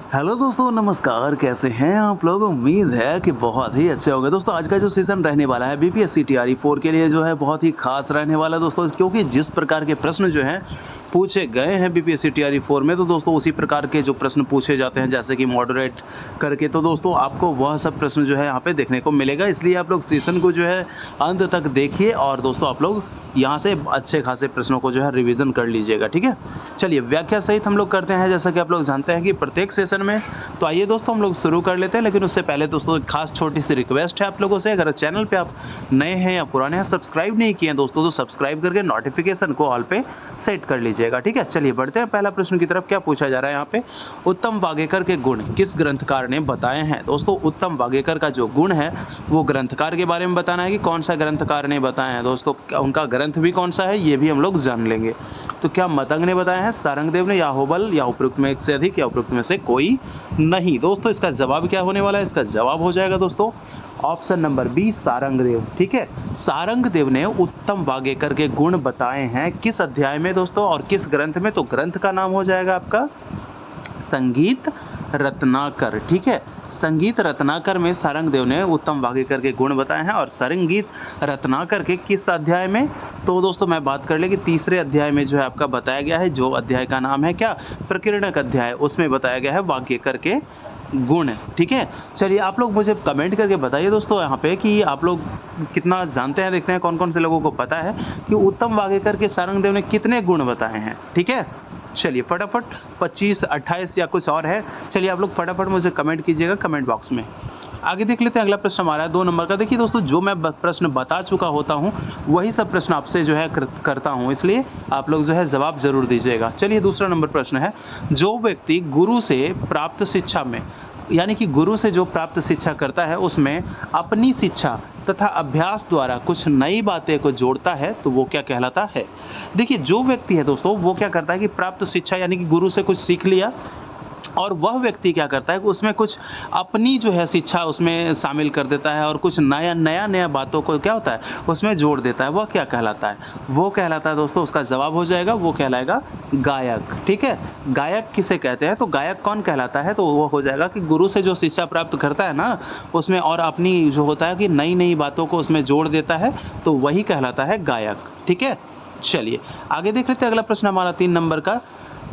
Hello दोस्तों, नमस्कार। कैसे हैं आप लोग? उम्मीद है कि बहुत ही अच्छे होंगे। दोस्तों आज का जो सेशन रहने वाला है बीपीएससी टीआरई 4 के लिए जो है बहुत ही खास रहने वाला है दोस्तों, क्योंकि जिस प्रकार के प्रश्न जो हैं पूछे गए हैं बीपीएससी टीआरई 4 में, तो दोस्तों उसी प्रकार के जो प्रश्न पूछे जाते हैं जैसे कि मॉडरेट करके, तो दोस्तों आपको वह सब प्रश्न जो है यहाँ पे देखने को मिलेगा। इसलिए आप लोग सेशन को जो है अंत तक देखिए और दोस्तों आप लोग यहाँ से अच्छे खासे प्रश्नों को जो है रिवीजन कर लीजिएगा, ठीक है। चलिए व्याख्या सहित हम लोग करते हैं, जैसा कि आप लोग जानते हैं कि प्रत्येक सेशन में। तो आइए दोस्तों हम लोग शुरू कर लेते हैं, लेकिन उससे पहले दोस्तों एक खास छोटी सी रिक्वेस्ट है आप लोगों से। अगर चैनल पे आप नए हैं या पुराने हैं, सब्सक्राइब नहीं किए हैं दोस्तों, तो सब्सक्राइब करके नोटिफिकेशन को ऑल पे सेट कर लीजिएगा, ठीक है। चलिए बढ़ते हैं पहला प्रश्न की तरफ। क्या पूछा जा रहा है यहाँ पे? उत्तम वाग्यकर के गुण किस ग्रंथकार ने बताए हैं? दोस्तों उत्तम वाग्यकर का जो गुण है वो ग्रंथकार के बारे में बताना है कि कौन सा ग्रंथकार ने बताए हैं। दोस्तों उनका ग्रंथ भी कौन सा है ये भी हम लोग जान लेंगे। तो क्या मतंग ने बताया है, सारंगदेव ने, या होबल, या उपरोक्त में एक से अधिक, या उपरोक्त में से कोई नहीं? दोस्तों इसका जवाब क्या होने वाला है? इसका जवाब हो जाएगा दोस्तों ऑप्शन नंबर बी, सारंगदेव, ठीक है। सारंगदेव ने उत्तम वाग्यकर के गुण बताए हैं किस अध्याय में दोस्तों और किस ग्रंथ में? तो ग्रंथ का नाम हो जाएगा आपका संगीत रत्नाकर, ठीक है। संगीत रत्नाकर में सारंगदेव ने उत्तम वाग्यकर के गुण बताए हैं। और संगीत रत्नाकर के किस अध्याय में? तो दोस्तों मैं बात कर ले कि तीसरे अध्याय में जो है आपका बताया गया है, जो अध्याय का नाम है क्या? प्रकीर्णक अध्याय। उसमें बताया गया है वाग्यकर के गुण, ठीक है। चलिए आप लोग मुझे कमेंट करके बताइए दोस्तों यहाँ पे कि आप लोग कितना जानते हैं, देखते हैं कौन कौन से लोगों को पता है कि उत्तम वाग्यकर के सारंगदेव ने कितने गुण बताए हैं, ठीक है। चलिए फटाफट 25, 28 या कुछ और है, चलिए आप लोग फटाफट मुझे कमेंट कीजिएगा कमेंट बॉक्स में। आगे देख लेते हैं। अगला प्रश्न हमारा है 2 नंबर का। देखिए दोस्तों जो मैं प्रश्न बता चुका होता हूँ वही सब प्रश्न आपसे जो है करता हूँ, इसलिए आप लोग जो है जवाब जरूर दीजिएगा। चलिए दूसरा नंबर प्रश्न है, जो व्यक्ति गुरु से प्राप्त शिक्षा में, यानी कि गुरु से जो प्राप्त शिक्षा करता है उसमें अपनी शिक्षा तथा अभ्यास द्वारा कुछ नई बातें को जोड़ता है, तो वो क्या कहलाता है? देखिए जो व्यक्ति है दोस्तों वो क्या करता है कि प्राप्त शिक्षा यानी कि गुरु से कुछ सीख लिया, और वह व्यक्ति क्या करता है कि उसमें कुछ अपनी जो है शिक्षा उसमें शामिल कर देता है और कुछ नया बातों को क्या होता है उसमें जोड़ देता है, वह क्या कहलाता है? वो कहलाता है दोस्तों, उसका जवाब हो जाएगा, वो कहलाएगा गायक, ठीक है। गायक किसे कहते हैं? तो गायक कौन कहलाता है? तो वो हो जाएगा कि गुरु से जो शिक्षा प्राप्त करता है ना उसमें, और अपनी जो होता है कि नई बातों को उसमें जोड़ देता है, तो वही कहलाता है गायक, ठीक है। चलिए आगे देख लेते हैं। अगला प्रश्न हमारा 3 नंबर का,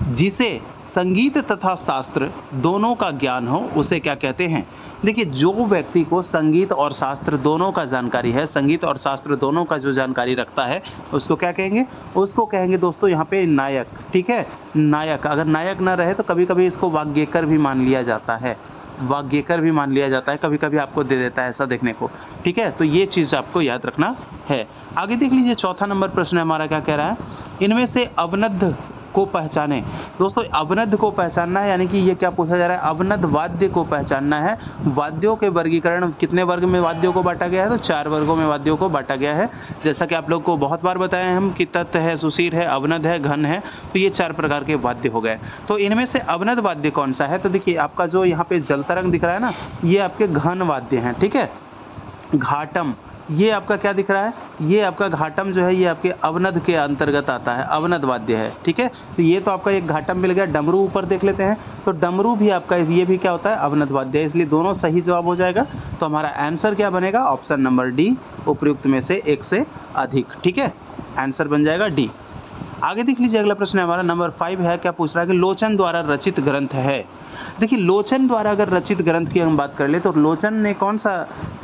जिसे संगीत तथा शास्त्र दोनों का ज्ञान हो उसे क्या कहते हैं? देखिए जो व्यक्ति को संगीत और शास्त्र दोनों का जानकारी है, संगीत और शास्त्र दोनों का जो जानकारी रखता है, उसको क्या कहेंगे? उसको कहेंगे दोस्तों यहाँ पे नायक, ठीक है। नायक, अगर नायक ना रहे तो कभी कभी इसको वाग्यकर भी मान लिया जाता है, वाग्यकर भी मान लिया जाता है, कभी कभी आपको दे देता है ऐसा देखने को, ठीक है। तो ये चीज़ आपको याद रखना है। आगे देख लीजिए चौथा नंबर प्रश्न हमारा क्या कह रहा है, इनमें से अवनद्ध को पहचाने। दोस्तों अवनद्ध को पहचानना है, यानी कि ये क्या पूछा जा रहा है? अवनद्ध वाद्य को पहचानना है। वाद्यों के वर्गीकरण, कितने वर्ग में वाद्यों को बांटा गया है? तो 4 वर्गों में वाद्यों को बांटा गया है। जैसा कि आप लोग को बहुत बार बताए हैं हम कि तत्त है, सुशीर है, अवनद्ध है, घन है, तो ये 4 प्रकार के वाद्य हो गए। तो इनमें से अवनद्ध वाद्य कौन सा है? तो देखिए आपका जो यहाँ पे जल तरंग दिख रहा है ना, ये आपके घन वाद्य हैं, ठीक है। घाटम, ये आपका क्या दिख रहा है? ये आपका घाटम जो है ये आपके अवनद्ध के अंतर्गत आता है, अवनद्ध वाद्य है, ठीक है। तो ये तो आपका एक घाटम मिल गया। डमरू ऊपर देख लेते हैं, तो डमरू भी आपका ये भी क्या होता है? अवनद्ध वाद्य है, इसलिए दोनों सही जवाब हो जाएगा। तो हमारा आंसर क्या बनेगा? ऑप्शन नंबर डी, उपयुक्त में से एक से अधिक, ठीक है। आंसर बन जाएगा डी। आगे देख लीजिए अगला प्रश्न है हमारा नंबर 5 है। क्या पूछ रहा है कि लोचन द्वारा रचित ग्रंथ है। देखिए लोचन द्वारा अगर रचित ग्रंथ की हम बात कर ले तो लोचन ने कौन सा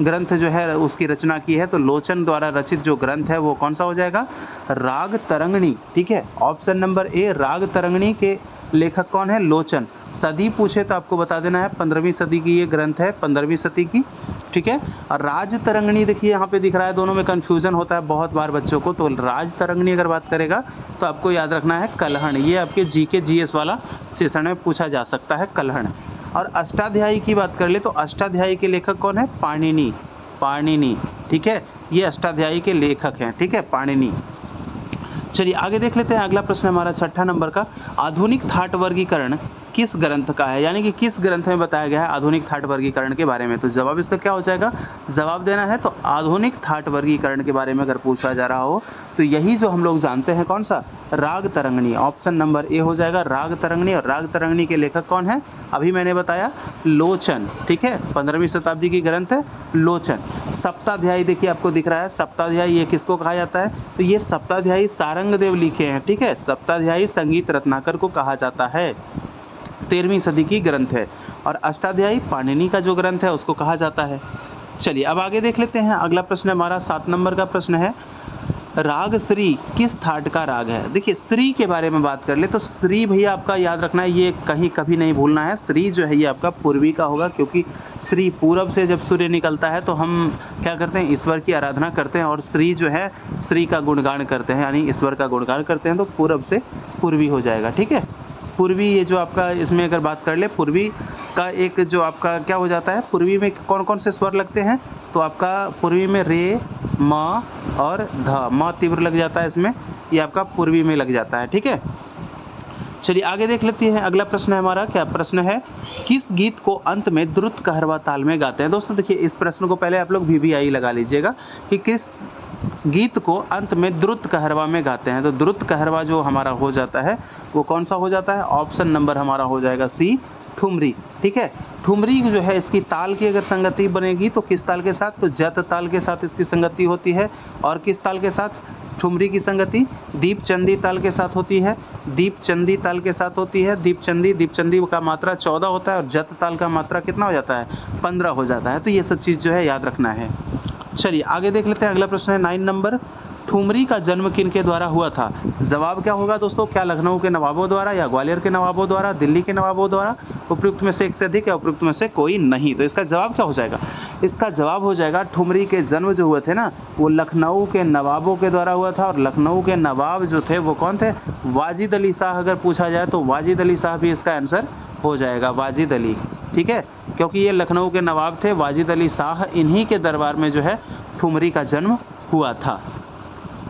ग्रंथ जो है उसकी रचना की है? तो लोचन द्वारा रचित जो ग्रंथ है वो कौन सा हो जाएगा? राग तरंगिणी, ठीक है। ऑप्शन नंबर ए, राग तरंगिणी के लेखक कौन है? लोचन। सदी पूछे तो आपको बता देना है 15वीं सदी की ये ग्रंथ है, 15वीं सदी की, ठीक है। और राज तरंगिणी देखिए यहाँ पे दिख रहा है, दोनों में कन्फ्यूजन होता है बहुत बार बच्चों को। तो राज तरंगिणी अगर बात करेगा तो आपको याद रखना है कल्हण, ये आपके जीके जीएस वाला सेशन में पूछा जा सकता है, कल्हण। और अष्टाध्यायी की बात कर ले तो अष्टाध्यायी के लेखक कौन है? पाणिनि, पाणिनि, ठीक है। ये अष्टाध्यायी के लेखक हैं, ठीक है, पाणिनि। चलिए आगे देख लेते हैं। अगला प्रश्न हमारा 6ठा नंबर का, आधुनिक थाट वर्गीकरण किस ग्रंथ का है, यानी कि किस ग्रंथ में बताया गया है आधुनिक थाट वर्गीकरण के बारे में। तो जवाब इसका क्या हो जाएगा, जवाब देना है तो आधुनिक थाट वर्गीकरण के बारे में अगर पूछा जा रहा हो तो यही जो हम लोग जानते हैं कौन सा, राग तरंगिणी। ऑप्शन नंबर ए हो जाएगा राग तरंगिणी। और राग तरंगिणी के लेखक कौन है, अभी मैंने बताया लोचन, ठीक है, 15वीं शताब्दी की ग्रंथ है लोचन। सप्ताध्यायी देखिए आपको दिख रहा है, सप्ताध्यायी ये किसको कहा जाता है, तो ये सप्ताध्यायी सारंगदेव लिखे हैं, ठीक है, सप्ताध्यायी संगीत रत्नाकर को कहा जाता है, 13वीं सदी की ग्रंथ है। और अष्टाध्यायी पाणिनि का जो ग्रंथ है उसको कहा जाता है। चलिए अब आगे देख लेते हैं, अगला प्रश्न हमारा 7 नंबर का प्रश्न है, राग श्री किस थाट का राग है। देखिए श्री के बारे में बात कर ले तो श्री भैया आपका याद रखना है, ये कहीं कभी नहीं भूलना है, श्री जो है ये आपका पूर्वी का होगा, क्योंकि श्री पूरब से जब सूर्य निकलता है तो हम क्या करते हैं, ईश्वर की आराधना करते हैं, और श्री जो है श्री का गुणगान करते हैं, यानी ईश्वर का गुणगान करते हैं, तो पूरब से पूर्वी हो जाएगा, ठीक है। पूर्वी ये जो आपका इसमें अगर बात कर ले, पूर्वी का एक जो आपका क्या हो जाता है, पूर्वी में कौन कौन से स्वर लगते हैं, तो आपका पूर्वी में रे, म और ध, म तीव्र लग जाता है इसमें, ये आपका पूर्वी में लग जाता है, ठीक है। चलिए आगे देख लेते हैं, अगला प्रश्न है हमारा, क्या प्रश्न है, किस गीत को अंत में द्रुत कहरवा ताल में गाते हैं। दोस्तों देखिए इस प्रश्न को पहले आप लोग VVI लगा लीजिएगा कि किस गीत को अंत में द्रुत कहरवा में गाते हैं। तो द्रुत कहरवा जो हमारा हो जाता है वो कौन सा हो जाता है, ऑप्शन नंबर हमारा हो जाएगा सी, ठुमरी, ठीक है। ठुमरी जो है इसकी ताल की अगर संगति बनेगी तो किस ताल के साथ, तो जत ताल के साथ इसकी संगति होती है, और किस ताल के साथ, ठुमरी की संगति दीपचंदी ताल के साथ होती है, दीपचंदी ताल के साथ होती है। दीपचंदी का मात्रा 14 होता है और जत ताल का मात्रा कितना हो जाता है, 15 हो जाता है। तो ये सब चीज़ जो है याद रखना है। चलिए आगे देख लेते हैं, अगला प्रश्न है 9 नंबर, ठुमरी का जन्म किनके द्वारा हुआ था। जवाब क्या होगा दोस्तों, क्या लखनऊ के नवाबों द्वारा, या ग्वालियर के नवाबों द्वारा, दिल्ली के नवाबों द्वारा, उपयुक्त में से एक से अधिक या उपयुक्त में से कोई नहीं। तो इसका जवाब क्या हो जाएगा, इसका जवाब हो जाएगा ठुमरी के जन्म जो हुए थे ना वो लखनऊ के नवाबों के द्वारा हुआ था। और लखनऊ के नवाब जो थे वो कौन थे, वाजिद अली शाह। अगर पूछा जाए तो वाजिद अली शाह भी इसका आंसर हो जाएगा, वाजिद अली, ठीक है, क्योंकि ये लखनऊ के नवाब थे वाजिद अली शाह, इन्हीं के दरबार में जो है ठुमरी का जन्म हुआ था।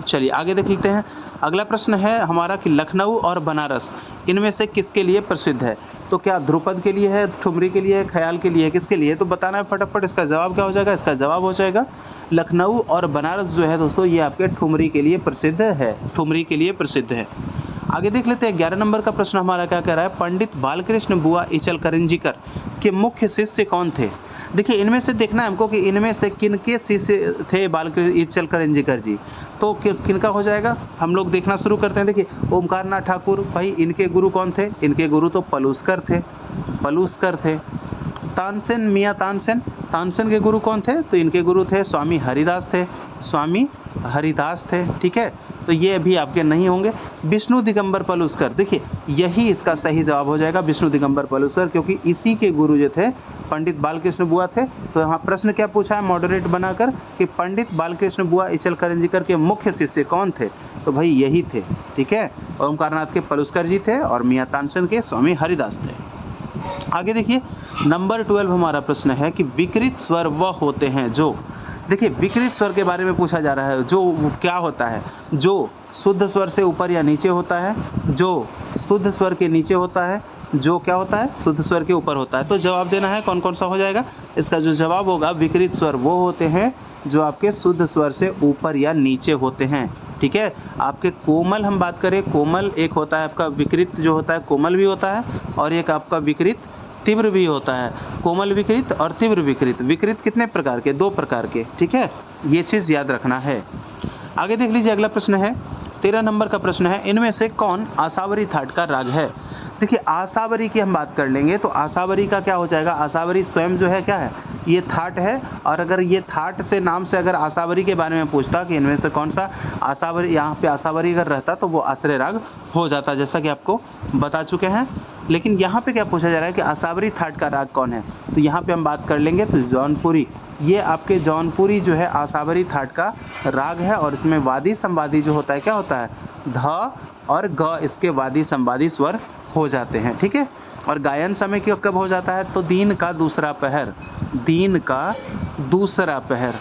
चलिए आगे देख लेते हैं, अगला प्रश्न है हमारा कि लखनऊ और बनारस इनमें से किसके लिए प्रसिद्ध है। तो क्या ध्रुपद के लिए है, ठुमरी के लिए है, ख्याल के लिए है, किसके लिए, तो बताना है फटाफट। इसका जवाब क्या हो जाएगा, इसका जवाब हो जाएगा लखनऊ और बनारस जो है दोस्तों ये आपके ठुमरी के लिए प्रसिद्ध है, ठुमरी के लिए प्रसिद्ध है। आगे देख लेते हैं, 11 नंबर का प्रश्न हमारा क्या कह रहा है, पंडित बालकृष्ण बुआ इचलकरंजीकर के मुख्य शिष्य कौन थे। देखिए इनमें से देखना है हमको कि इनमें से किनके शिष्य थे बालकृष्ण इचलकरंजीकर जी। तो किनका हो जाएगा, हम लोग देखना शुरू करते हैं। देखिए ओमकारनाथ ठाकुर, भाई इनके गुरु कौन थे, इनके गुरु तो पलूस्कर थे, पलूस्कर थे। तानसेन, मियाँ तानसेन, तानसेन के गुरु कौन थे, तो इनके गुरु थे स्वामी हरिदास थे, स्वामी हरिदास थे, ठीक है। तो ये भी आपके नहीं होंगे। विष्णु दिगंबर पलूस्कर, देखिए यही इसका सही जवाब हो जाएगा, विष्णु दिगंबर पलूस्कर, क्योंकि इसी के गुरु जो थे पंडित बालकृष्ण बुआ थे। तो यहाँ प्रश्न क्या पूछा है मॉडरेट बनाकर कि पंडित बालकृष्ण बुआ इचलकरंजीकर के मुख्य शिष्य कौन थे, तो भाई यही थे, ठीक है। ओमकारनाथ के पलूस्कर जी थे और मियाँ तानसेन के स्वामी हरिदास थे। आगे देखिए नंबर 12 हमारा प्रश्न है कि विकृत स्वर वह होते हैं जो, देखिए विकृत स्वर के बारे में पूछा जा रहा है, जो क्या होता है, जो शुद्ध स्वर से ऊपर या नीचे होता है, जो शुद्ध स्वर के नीचे होता है, जो क्या होता है, शुद्ध स्वर के ऊपर होता है। तो जवाब देना है कौन कौन सा हो जाएगा, इसका जो जवाब होगा विकृत स्वर वो होते हैं जो आपके शुद्ध स्वर से ऊपर या नीचे होते हैं, ठीक है। आपके कोमल हम बात करें, कोमल एक होता है आपका विकृत जो होता है, कोमल भी होता है, और एक आपका विकृत तीव्र भी होता है। कोमल विकृत और तीव्र विकृत, विकृत कितने प्रकार के, 2 प्रकार के, ठीक है, ये चीज़ याद रखना है। आगे देख लीजिए अगला प्रश्न है 13 नंबर का प्रश्न है, इनमें से कौन आसावरी थाट का राग है। देखिए आसावरी की हम बात कर लेंगे तो आसावरी का क्या हो जाएगा, आसावरी स्वयं जो है क्या है, ये थाट है। और अगर ये थाट से नाम से अगर आसावरी के बारे में पूछता कि इनमें से कौन सा आसावरी, यहाँ पे आसावरी अगर रहता तो वो आश्रय राग हो जाता, जैसा कि आपको बता चुके हैं। लेकिन यहाँ पे क्या पूछा जा रहा है कि आसावरी थाट का राग कौन है, तो यहाँ पे हम बात कर लेंगे तो जौनपुरी, ये आपके जौनपुरी जो है आसावरी थाट का राग है। और इसमें वादी संवादी जो होता है क्या होता है, ध और ग इसके वादी संवादी स्वर हो जाते हैं, ठीक है। और गायन समय की कब हो जाता है, तो दिन का दूसरा पहर, दिन का दूसरा पहर,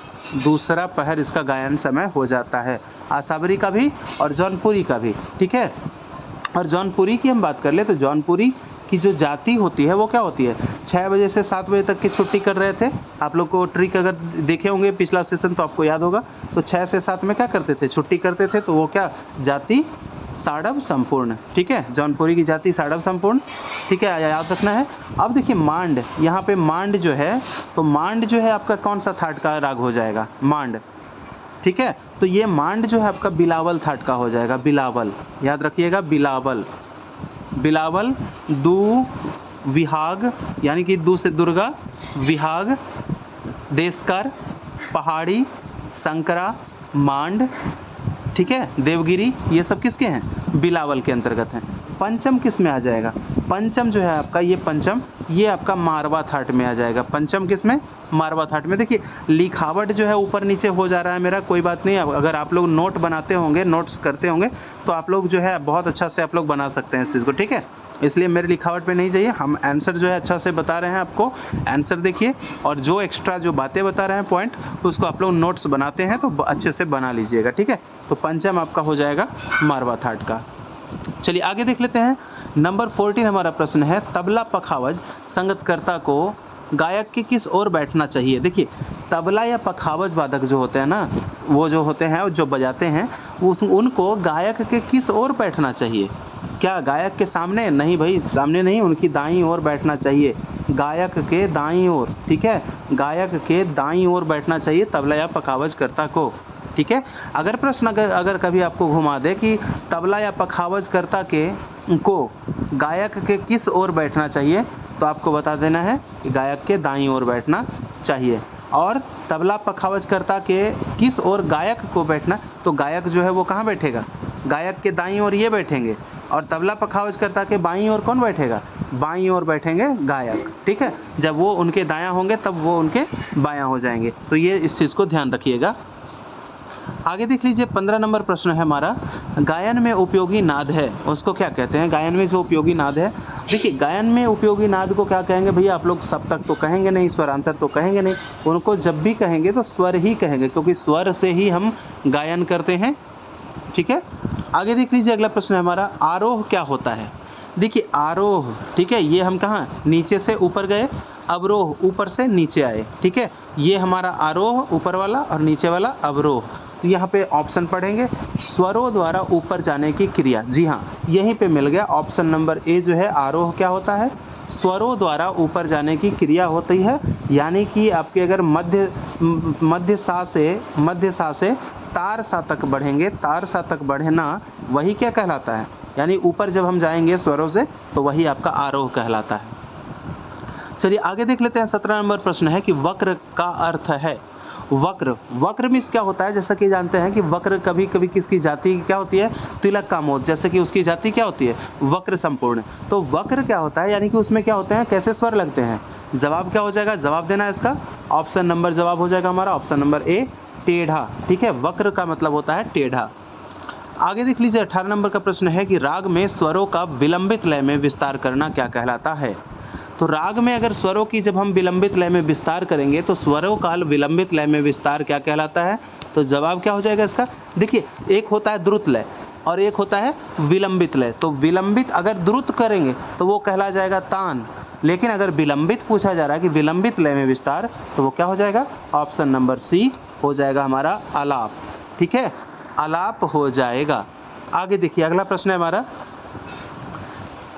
दूसरा पहर इसका गायन समय हो जाता है, आसावरी का भी और जौनपुरी का भी, ठीक है। और जौनपुरी की हम बात कर ले तो जौनपुरी कि जो जाति होती है वो क्या होती है, 6 बजे से 7 बजे तक की छुट्टी कर रहे थे। आप लोग को ट्रिक अगर देखे होंगे पिछला सेशन तो आपको याद होगा। तो 6 से 7 में क्या करते थे, छुट्टी करते थे। तो वो क्या, जाति साड़व संपूर्ण, ठीक है, जौनपुरी की जाति साड़व संपूर्ण, ठीक है, याद रखना है। अब देखिए मांड, यहाँ पे मांड जो है, तो मांड जो है आपका कौन सा थाट का राग हो जाएगा, मांड, ठीक है। तो ये मांड जो है आपका बिलावल थाट का हो जाएगा, बिलावल, याद रखिएगा, बिलावल। बिलावल, दू विहाग, यानी कि दू से दुर्गा, विहाग, देशकर, पहाड़ी, संकरा, मांड, ठीक है, देवगिरी, ये सब किसके हैं, बिलावल के अंतर्गत हैं। पंचम किस में आ जाएगा, पंचम जो है आपका, ये पंचम ये आपका मारवा थाट में आ जाएगा। पंचम किस में, मारवा थाट में। देखिए लिखावट जो है ऊपर नीचे हो जा रहा है मेरा, कोई बात नहीं, अगर आप लोग नोट बनाते होंगे, नोट्स करते होंगे तो आप लोग जो है बहुत अच्छा से आप लोग बना सकते हैं इस चीज़ को, ठीक है। इसलिए मेरे लिखावट पे नहीं चाहिए, हम आंसर जो है अच्छा से बता रहे हैं आपको, आंसर देखिए, और जो एक्स्ट्रा जो बातें बता रहे हैं पॉइंट, तो उसको आप लोग नोट्स बनाते हैं तो अच्छे से बना लीजिएगा, ठीक है। तो पंचम आपका हो जाएगा मारवा थाट का। चलिए आगे देख लेते हैं। नंबर 14 हमारा प्रश्न है, तबला पखावज संगतकर्ता को गायक के किस ओर बैठना चाहिए। देखिए तबला या पखावज वादक जो होते हैं ना, वो जो होते हैं जो बजाते हैं, उनको गायक के किस ओर बैठना चाहिए। क्या गायक के सामने, नहीं भाई सामने नहीं, उनकी दाईं ओर बैठना चाहिए, गायक के दाईं ओर, ठीक है, गायक के दाईं ओर बैठना चाहिए तबला या पखावजकर्ता को, ठीक है। अगर प्रश्न अगर कभी आपको घुमा दे कि तबला या पखावजकर्ता को गायक के किस ओर बैठना चाहिए, तो आपको बता देना है कि गायक के दाईं ओर बैठना चाहिए। और तबला पखावजकर्ता के किस ओर गायक को बैठना, तो गायक जो है वो कहाँ बैठेगा, गायक के दाईं ओर ये बैठेंगे, और तबला पखावजकर्ता के बाईं ओर कौन बैठेगा, बाईं ओर बैठेंगे गायक, ठीक है। जब वो उनके दायां होंगे तब वो उनके बायां हो जाएंगे। तो ये इस चीज़ को ध्यान रखिएगा। आगे देख लीजिए 15 नंबर प्रश्न है हमारा, गायन में उपयोगी नाद है उसको क्या कहते हैं। गायन में जो उपयोगी नाद है, देखिए गायन में उपयोगी नाद को क्या कहेंगे भैया, आप लोग सप्तक तो कहेंगे नहीं, स्वरांतर तो कहेंगे नहीं, उनको जब भी कहेंगे तो स्वर ही कहेंगे, क्योंकि स्वर से ही हम गायन करते हैं, ठीक है। आगे देख लीजिए अगला प्रश्न है हमारा, आरोह क्या होता है। देखिए आरोह, ठीक है, ये हम कहाँ नीचे से ऊपर गए, अवरोह ऊपर से नीचे आए, ठीक है, ये हमारा आरोह ऊपर वाला और नीचे वाला अवरोह। तो यहाँ पे ऑप्शन पढ़ेंगे, स्वरों द्वारा ऊपर जाने की क्रिया, जी हाँ यहीं पे मिल गया ऑप्शन नंबर ए जो है, आरोह क्या होता है, स्वरों द्वारा ऊपर जाने की क्रिया होती है। यानी कि आपके अगर मध्य सा से तार सा तक बढ़ेंगे, तार सा तक बढ़ना वही क्या कहलाता है, यानी ऊपर जब हम जाएंगे स्वरों से तो वही आपका आरोह कहलाता है। चलिए आगे देख लेते हैं 17 नंबर प्रश्न है कि वक्र का अर्थ है। वक्र मीन्स क्या होता है, जैसा कि जानते हैं कि वक्र कभी कभी किसकी जाति क्या होती है, तिलक का मोद, जैसे कि उसकी जाति क्या होती है, वक्र संपूर्ण। तो वक्र क्या होता है, यानी कि उसमें क्या होते हैं, कैसे स्वर लगते हैं। जवाब क्या हो जाएगा, जवाब देना है इसका, ऑप्शन नंबर जवाब हो जाएगा हमारा ऑप्शन नंबर ए, टेढ़ा, ठीक है। वक्र का मतलब होता है टेढ़ा। आगे देख लीजिए 18 नंबर का प्रश्न है कि राग में स्वरों का विलंबित लय में विस्तार करना क्या कहलाता है। तो राग में अगर स्वरों की जब हम विलंबित लय में विस्तार करेंगे तो स्वरों का विलंबित लय में विस्तार क्या कहलाता है। तो जवाब क्या हो जाएगा इसका, देखिए एक होता है द्रुत लय और एक होता है विलंबित लय। तो विलंबित अगर द्रुत करेंगे तो वो कहला जाएगा तान, लेकिन अगर विलंबित पूछा जा रहा है कि विलंबित लय में विस्तार, तो वो क्या हो जाएगा, ऑप्शन नंबर सी हो जाएगा हमारा आलाप, ठीक है, आलाप हो जाएगा। आगे देखिए अगला प्रश्न है हमारा,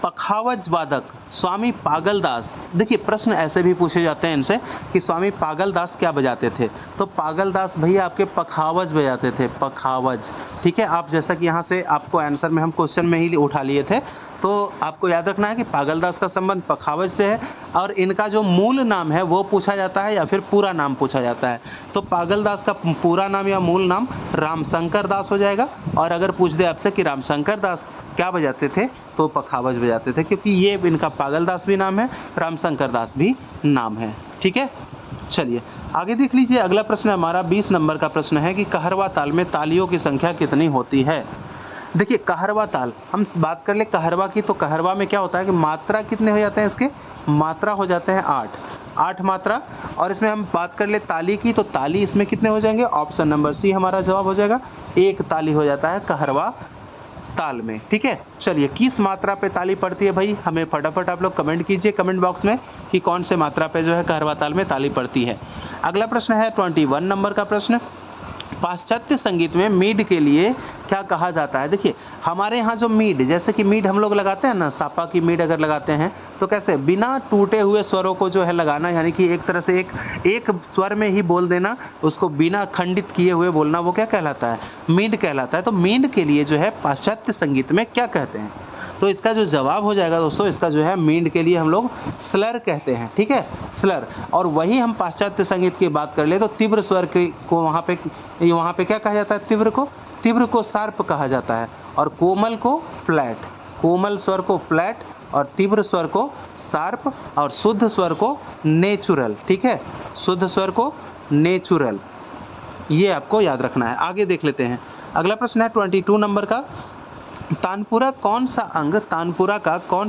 पखावज वादक स्वामी पागलदास। देखिए प्रश्न ऐसे भी पूछे जाते हैं इनसे कि स्वामी पागलदास क्या बजाते थे। तो पागलदास भैया आपके पखावज बजाते थे, पखावज, ठीक है। आप जैसा कि यहाँ से आपको आंसर में हम क्वेश्चन में ही उठा लिए थे, तो आपको याद रखना है कि पागलदास का संबंध पखावज से है, और इनका जो मूल नाम है वो पूछा जाता है या फिर पूरा नाम पूछा जाता है। तो पागलदास का पूरा नाम या मूल नाम रामशंकर दास हो जाएगा, और अगर पूछ दे आपसे कि रामशंकर दास क्या बजाते थे तो पखावज बजाते थे, क्योंकि ये इनका पागलदास भी नाम है, रामशंकर दास भी नाम है, ठीक है। चलिए आगे देख लीजिए अगला प्रश्न हमारा 20 नंबर का प्रश्न है कि कहरवा ताल में तालियों की संख्या कितनी होती है। देखिए कहरवा ताल, हम बात कर ले कहरवा की, तो कहरवा में क्या होता है कि मात्रा कितने हो जाते हैं, इसके मात्रा हो जाते हैं 8 मात्रा। और इसमें हम बात कर ले ताली की, तो ताली इसमें कितने हो जाएंगे, ऑप्शन नंबर सी हमारा जवाब हो जाएगा, 1 ताली हो जाता है कहरवा ताल में। ठीक है, चलिए किस मात्रा पे ताली पड़ती है भाई, हमें फटाफट आप लोग कमेंट कीजिए कमेंट बॉक्स में कि कौन से मात्रा पे जो है कहरवा ताल में ताली पड़ती है। अगला प्रश्न है 21 नंबर का प्रश्न, पाश्चात्य संगीत में मीड के लिए क्या कहा जाता है। देखिए हमारे यहाँ जो मीड, जैसे कि मीड हम लोग लगाते हैं ना, सापा की मीड अगर लगाते हैं तो कैसे बिना टूटे हुए स्वरों को जो है लगाना, यानी कि एक तरह से एक स्वर में ही बोल देना, उसको बिना खंडित किए हुए बोलना, वो क्या कहलाता है, मीड कहलाता है। तो मीड के लिए जो है पाश्चात्य संगीत में क्या कहते हैं, तो इसका जो जवाब हो जाएगा दोस्तों, इसका जो है मीड के लिए हम लोग स्लर कहते हैं। ठीक है, स्लर। और वही हम पाश्चात्य संगीत की बात कर ले तो तीव्र स्वर को वहाँ पे क्या कहा जाता है, तीव्र को शार्प कहा जाता है, और कोमल को फ्लैट, कोमल स्वर को फ्लैट और तीव्र स्वर को शार्प और शुद्ध स्वर को नेचुरल। ठीक है, शुद्ध स्वर को नेचुरल, ये आपको याद रखना है। आगे देख लेते हैं, अगला प्रश्न है 22 नंबर का, तानपुरा का कौन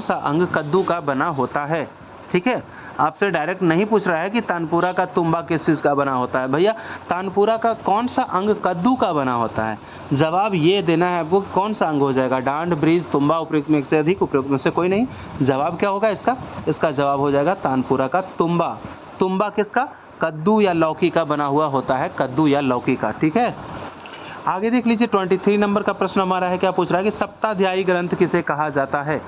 सा अंग कद्दू का बना होता है। ठीक है, आपसे डायरेक्ट नहीं पूछ रहा है कि तानपुरा का तुम्बा किस चीज़ का बना होता है, भैया तानपुरा का कौन सा अंग कद्दू का बना होता है। जवाब ये देना है आपको, कौन सा अंग हो जाएगा, डांड, ब्रीज, तुम्बा, उपयुक्त में से अधिक, उपयुक्त में से कोई नहीं। जवाब क्या होगा इसका जवाब हो जाएगा तानपुरा का तुम्बा। तुम्बा किसका, कद्दू या लौकी का बना हुआ होता है, कद्दू या लौकी का। ठीक है, आगे देख लीजिए 23 नंबर का प्रश्न हमारा है, क्या पूछ रहा है कि सप्ताध्यायी ग्रंथ किसे कहा जाता है।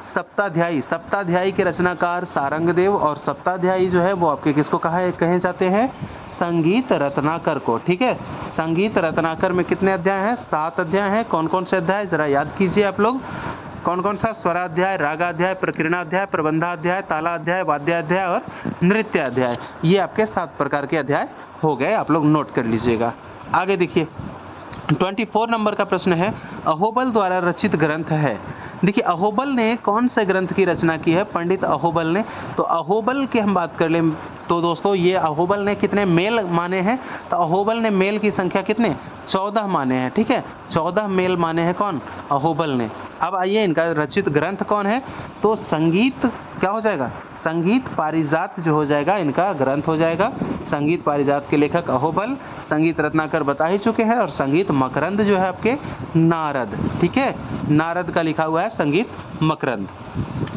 सप्ताध्यायी के रचनाकार सारंगदेव, और सप्ताध्यायी जो है वो आपके किसको कहे जाते हैं, संगीत रत्नाकर को। ठीक है, संगीत रत्नाकर में कितने अध्याय हैं, 7 अध्याय हैं। कौन कौन से अध्याय जरा याद कीजिए आप लोग, कौन कौन सा, स्वराध्याय, रागाध्याय, प्रकीर्णाध्याय, प्रबंधाध्याय, तालाध्याय, वाद्याध्याय और नृत्याध्याय, ये आपके 7 प्रकार के अध्याय हो गए, आप लोग नोट कर लीजिएगा। आगे देखिए 24 नंबर का प्रश्न है, अहोबल द्वारा रचित ग्रंथ है। देखिए अहोबल ने कौन से ग्रंथ की रचना की है, पंडित अहोबल ने। तो अहोबल की हम बात कर लें तो दोस्तों ये अहोबल ने कितने मेल माने हैं, तो अहोबल ने मेल की संख्या कितने, 14 माने हैं। ठीक है, 14 मेल माने हैं कौन, अहोबल ने। अब आइए इनका रचित ग्रंथ कौन है, तो संगीत क्या हो जाएगा, संगीत पारिजात जो हो जाएगा इनका ग्रंथ हो जाएगा। संगीत पारिजात के लेखक अहोबल, संगीत रत्नाकर बता ही चुके हैं, और संगीत मकरंद जो है आपके नारद। ठीक है, नारद का लिखा हुआ है संगीत मकरंद।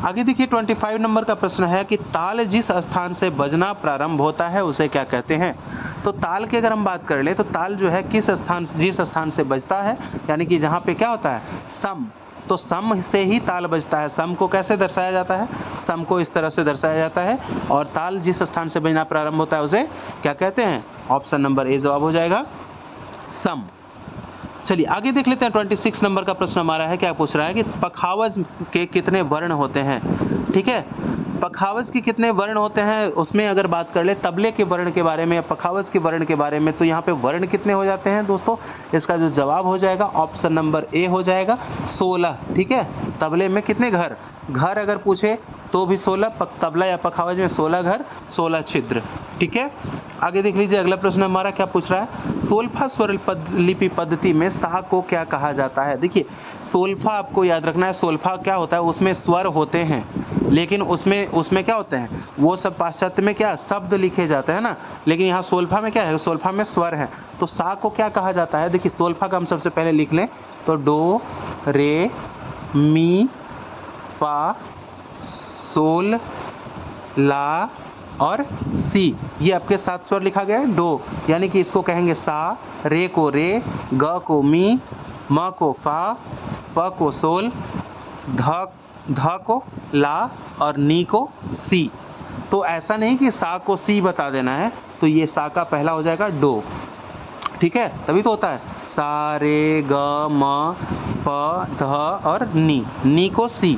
आगे देखिए 25 नंबर का प्रश्न है कि ताल जिस स्थान से बजना प्रारंभ होता है उसे क्या कहते हैं। तो ताल की अगर हम बात कर ले तो ताल जो है जिस स्थान से बजता है, यानी कि जहाँ पे क्या होता है, सम, तो सम से ही ताल बजता है। सम को कैसे दर्शाया जाता है, सम को इस तरह से दर्शाया जाता है, और ताल जिस स्थान से बजना प्रारंभ होता है उसे क्या कहते हैं, ऑप्शन नंबर ए जवाब हो जाएगा, सम। चलिए आगे देख लेते हैं 26 नंबर का प्रश्न हमारा है, क्या पूछ रहा है कि पखावज के कितने वर्ण होते हैं। ठीक है, पखावज के कितने वर्ण होते हैं, उसमें अगर बात कर ले तबले के वर्ण के बारे में या पखावज के वर्ण के बारे में, तो यहाँ पे वर्ण कितने हो जाते हैं दोस्तों, इसका जो जवाब हो जाएगा ऑप्शन नंबर ए हो जाएगा, 16। ठीक है, तबले में कितने घर अगर पूछे तो भी 16, तबला या पखावज में 16 घर, 16 छिद्र। ठीक है, आगे देख लीजिए अगला प्रश्न हमारा क्या पूछ रहा है, सोल्फा स्वर लिपि पद्धति में सा को क्या कहा जाता है। देखिए सोल्फा आपको याद रखना है, सोल्फा क्या होता है, उसमें स्वर होते हैं, लेकिन उसमें क्या होते हैं, वो सब पाश्चात्य में क्या शब्द लिखे जाते हैं ना, लेकिन यहाँ सोल्फा में क्या है, सोल्फा में स्वर है। तो सा को क्या कहा जाता है, देखिए सोल्फा का हम सबसे पहले लिख लें तो डो, रे, मी, फा, सोल, ला और सी, ये आपके 7 स्वर लिखा गया है। डो यानी कि इसको कहेंगे सा, रे को रे, ग को मी, म को फा, प को सोल, ध को ला और नी को सी। तो ऐसा नहीं कि सा को सी बता देना है, तो ये सा का पहला हो जाएगा डो। ठीक है, तभी तो होता है सा, रे, ग, म, प, ध और नी को सी।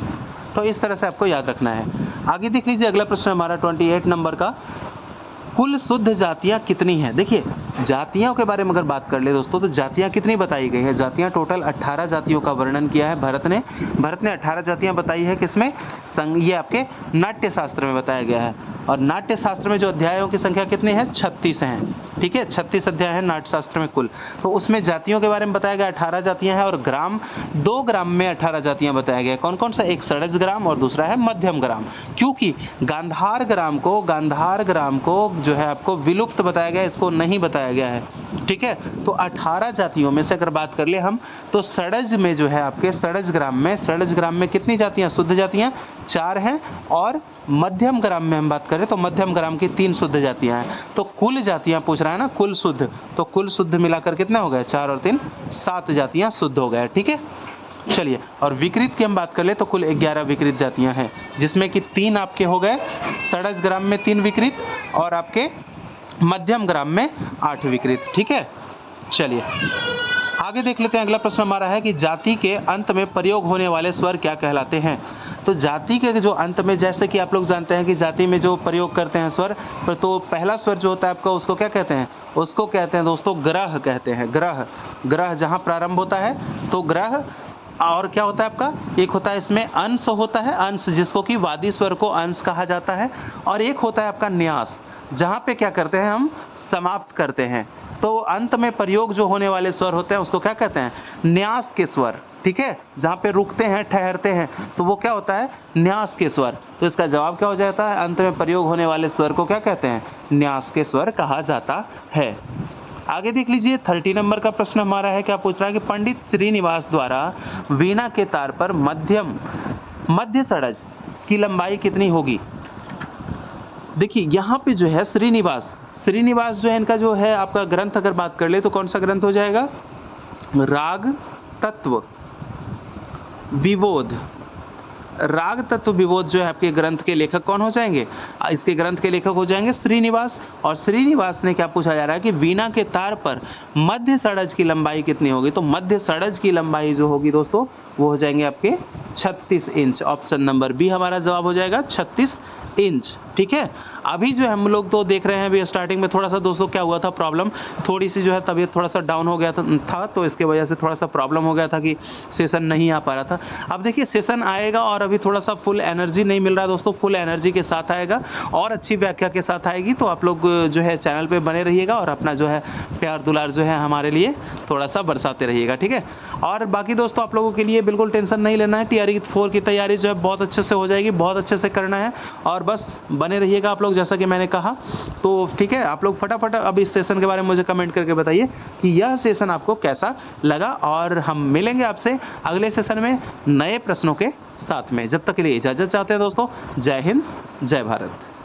तो इस तरह से आपको याद रखना है। आगे देख लीजिए अगला प्रश्न हमारा 28 नंबर का, कुल शुद्ध जातियाँ कितनी हैं। देखिए जातियों के बारे में अगर बात कर ले दोस्तों तो जातियाँ कितनी बताई गई है, जातियाँ टोटल 18 जातियों का वर्णन किया है भरत ने 18 जातियाँ बताई है, किसमें, ये आपके नाट्य शास्त्र में बताया गया है। और नाट्य शास्त्र में जो अध्यायों की संख्या कितनी है, 36 हैं। ठीक है। 36 अध्याय है नाट्यशास्त्र में कुल। तो उसमें जातियों के बारे में बताया गया 18 जातियां हैं, और ग्राम 2 ग्राम में 18 जातियां बताया गया। कौन कौन सा? एक षडज ग्राम और दूसरा है मध्यम ग्राम, क्योंकि गांधार ग्राम को जो है आपको विलुप्त बताया गया, इसको नहीं बताया गया है। ठीक है। तो 18 जातियों में से अगर बात कर ले हम, तो षडज में जो है आपके षडज ग्राम में कितनी जातियां? शुद्ध जातियां 4 हैं, और मध्यम ग्राम में हम बात करें तो मध्यम ग्राम की 3 शुद्ध जातियां हैं। तो कुल जातियां पूछ रहा है ना, कुल शुद्ध, तो कुल शुद्ध मिलाकर कितना हो गया? 4 और 3 7 जातियां शुद्ध हो गए। ठीक है। चलिए, और विकृत की हम बात कर ले तो कुल 11 विकृत जातियां हैं, जिसमें कि 3 आपके हो गए षडज ग्राम में 3 विकृत, और आपके मध्यम ग्राम में 8 विकृत। ठीक है। चलिए आगे देख लेते हैं। अगला प्रश्न हमारा है कि जाति के अंत में प्रयोग होने वाले स्वर क्या कहलाते हैं? तो जाति के जो अंत में, जैसे कि आप लोग जानते हैं कि जाति में जो प्रयोग करते हैं स्वर, तो पहला स्वर जो होता है आपका, उसको क्या कहते हैं? उसको कहते हैं दोस्तों ग्रह कहते हैं। ग्रह जहाँ प्रारंभ होता है तो ग्रह। और क्या होता है आपका? एक होता है इसमें अंश होता है, अंश जिसको कि वादी स्वर को अंश कहा जाता है, और एक होता है आपका न्यास, जहाँ पे क्या करते हैं हम? समाप्त करते हैं। तो अंत में प्रयोग जो होने वाले स्वर होते हैं उसको क्या कहते हैं? न्यास के स्वर। ठीक है। जहाँ पे रुकते हैं, ठहरते हैं, तो वो क्या होता है? न्यास के स्वर। तो इसका जवाब क्या हो जाता है? अंत में प्रयोग होने वाले स्वर को क्या कहते हैं? न्यास के स्वर कहा जाता है। आगे देख लीजिए 30 नंबर का प्रश्न हमारा है, क्या पूछ रहा है कि पंडित श्रीनिवास द्वारा वीणा के तार पर मध्य षडज की लंबाई कितनी होगी? देखिए यहाँ पे जो है श्रीनिवास जो है इनका जो है आपका ग्रंथ अगर बात कर ले तो कौन सा ग्रंथ हो जाएगा? राग तत्व विबोध। राग तत्व विबोध जो है आपके ग्रंथ के लेखक कौन हो जाएंगे? इसके ग्रंथ के लेखक हो जाएंगे श्रीनिवास। और श्रीनिवास ने क्या पूछा जा रहा है कि वीणा के तार पर मध्य षडज की लंबाई कितनी होगी? तो मध्य षडज की लंबाई जो होगी दोस्तों, वो हो जाएंगे आपके 36 इंच। ऑप्शन नंबर बी हमारा जवाब हो जाएगा 36 इंच। ठीक है। अभी जो हम लोग तो देख रहे हैं, अभी स्टार्टिंग में थोड़ा सा दोस्तों क्या हुआ था, प्रॉब्लम थोड़ी सी जो है तबीयत थोड़ा सा डाउन हो गया था, तो इसके वजह से थोड़ा सा प्रॉब्लम हो गया था कि सेशन नहीं आ पा रहा था। अब देखिए सेशन आएगा, और अभी थोड़ा सा फुल एनर्जी नहीं मिल रहा है दोस्तों, फुल एनर्जी के साथ आएगा और अच्छी व्याख्या के साथ आएगी। तो आप लोग जो है चैनल पर बने रहिएगा और अपना जो है प्यार दुलार जो है हमारे लिए थोड़ा सा बरसाते रहिएगा। ठीक है। और बाकी दोस्तों आप लोगों के लिए बिल्कुल टेंशन नहीं लेना है, TRE 4 की तैयारी जो है बहुत अच्छे से हो जाएगी, बहुत अच्छे से करना है, और बस बने रहिएगा आप लोग जैसा कि मैंने कहा। तो ठीक है, आप लोग फटाफट अब इस सेशन के बारे में मुझे कमेंट करके बताइए कि यह सेशन आपको कैसा लगा, और हम मिलेंगे आपसे अगले सेशन में नए प्रश्नों के साथ में। जब तक के लिए इजाज़त चाहते हैं दोस्तों। जय हिंद, जय भारत।